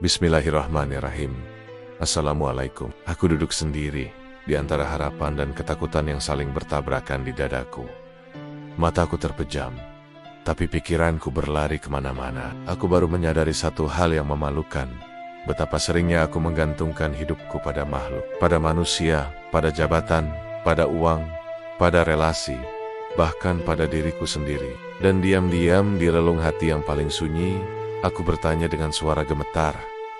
Bismillahirrahmanirrahim. Assalamualaikum. Aku duduk sendiri di antara harapan dan ketakutan yang saling bertabrakan di dadaku. Mataku terpejam, tapi pikiranku berlari kemana-mana. Aku baru menyadari satu hal yang memalukan. Betapa seringnya aku menggantungkan hidupku pada makhluk, pada manusia, pada jabatan, pada uang, pada relasi, bahkan pada diriku sendiri. Dan diam-diam di relung hati yang paling sunyi, aku bertanya dengan suara gemetar,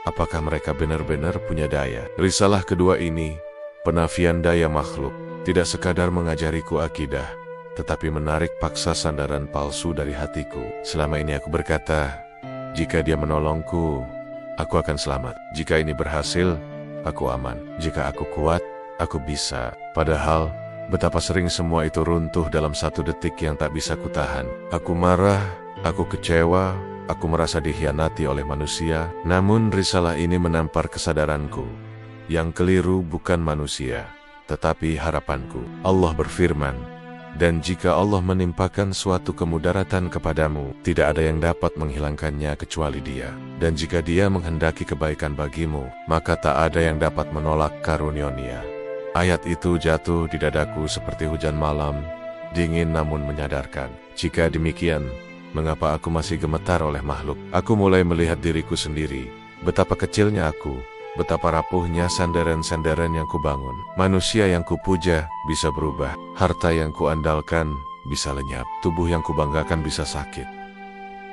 apakah mereka benar-benar punya daya? Risalah kedua ini, penafian daya makhluk, tidak sekadar mengajariku akidah, tetapi menarik paksa sandaran palsu dari hatiku. Selama ini aku berkata, jika dia menolongku, aku akan selamat. Jika ini berhasil, aku aman. Jika aku kuat, aku bisa. Padahal, betapa sering semua itu runtuh dalam satu detik yang tak bisa kutahan. Aku marah, aku kecewa, aku merasa dikhianati oleh manusia. Namun risalah ini menampar kesadaranku. Yang keliru bukan manusia, tetapi harapanku. Allah berfirman, dan jika Allah menimpakan suatu kemudaratan kepadamu, tidak ada yang dapat menghilangkannya kecuali Dia. Dan jika Dia menghendaki kebaikan bagimu, maka tak ada yang dapat menolak karunia-Nya. Ayat itu jatuh di dadaku seperti hujan malam, dingin namun menyadarkan. Jika demikian, mengapa aku masih gemetar oleh makhluk? Aku mulai melihat diriku sendiri, betapa kecilnya aku, betapa rapuhnya sandaran-sandaran yang kubangun. Manusia yang kupuja bisa berubah, harta yang kuandalkan bisa lenyap, tubuh yang kubanggakan bisa sakit.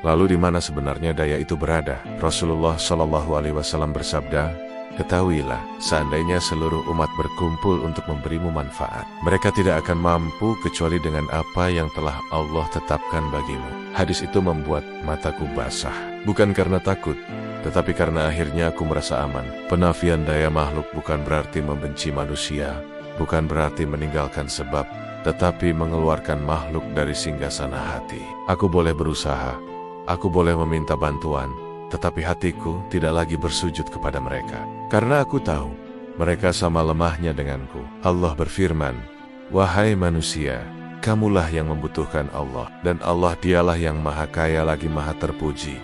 Lalu di mana sebenarnya daya itu berada? Rasulullah SAW bersabda, ketahuilah, seandainya seluruh umat berkumpul untuk memberimu manfaat, mereka tidak akan mampu kecuali dengan apa yang telah Allah tetapkan bagimu. Hadis itu membuat mataku basah, bukan karena takut, tetapi karena akhirnya aku merasa aman. Penafian daya makhluk bukan berarti membenci manusia, bukan berarti meninggalkan sebab, tetapi mengeluarkan makhluk dari singgasana hati. Aku boleh berusaha, aku boleh meminta bantuan, tetapi hatiku tidak lagi bersujud kepada mereka. Karena aku tahu, mereka sama lemahnya denganku. Allah berfirman, wahai manusia, kamulah yang membutuhkan Allah, dan Allah dialah yang maha kaya lagi maha terpuji.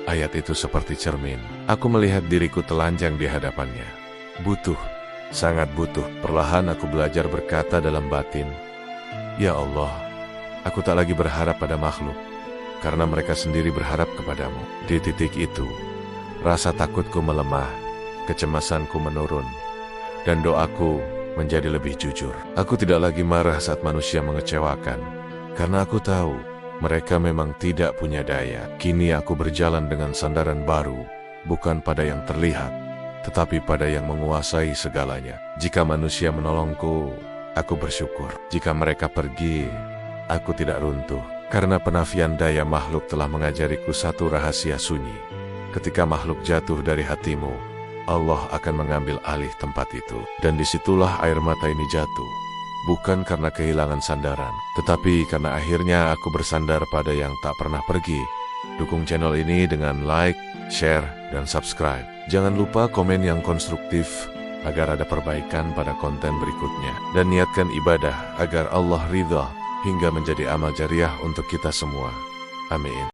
Ayat itu seperti cermin. Aku melihat diriku telanjang di hadapannya. Butuh, sangat butuh. Perlahan aku belajar berkata dalam batin, ya Allah, aku tak lagi berharap pada makhluk, karena mereka sendiri berharap kepadamu. Di titik itu, rasa takutku melemah, kecemasanku menurun, dan doaku menjadi lebih jujur. Aku tidak lagi marah saat manusia mengecewakan, karena aku tahu mereka memang tidak punya daya. Kini aku berjalan dengan sandaran baru, bukan pada yang terlihat, tetapi pada yang menguasai segalanya. Jika manusia menolongku, aku bersyukur. Jika mereka pergi, aku tidak runtuh. Karena penafian daya makhluk telah mengajariku satu rahasia sunyi. Ketika makhluk jatuh dari hatimu, Allah akan mengambil alih tempat itu. Dan disitulah air mata ini jatuh. Bukan karena kehilangan sandaran, tetapi karena akhirnya aku bersandar pada yang tak pernah pergi. Dukung channel ini dengan like, share, dan subscribe. Jangan lupa komen yang konstruktif agar ada perbaikan pada konten berikutnya. Dan niatkan ibadah agar Allah ridha hingga menjadi amal jariah untuk kita semua. Amin.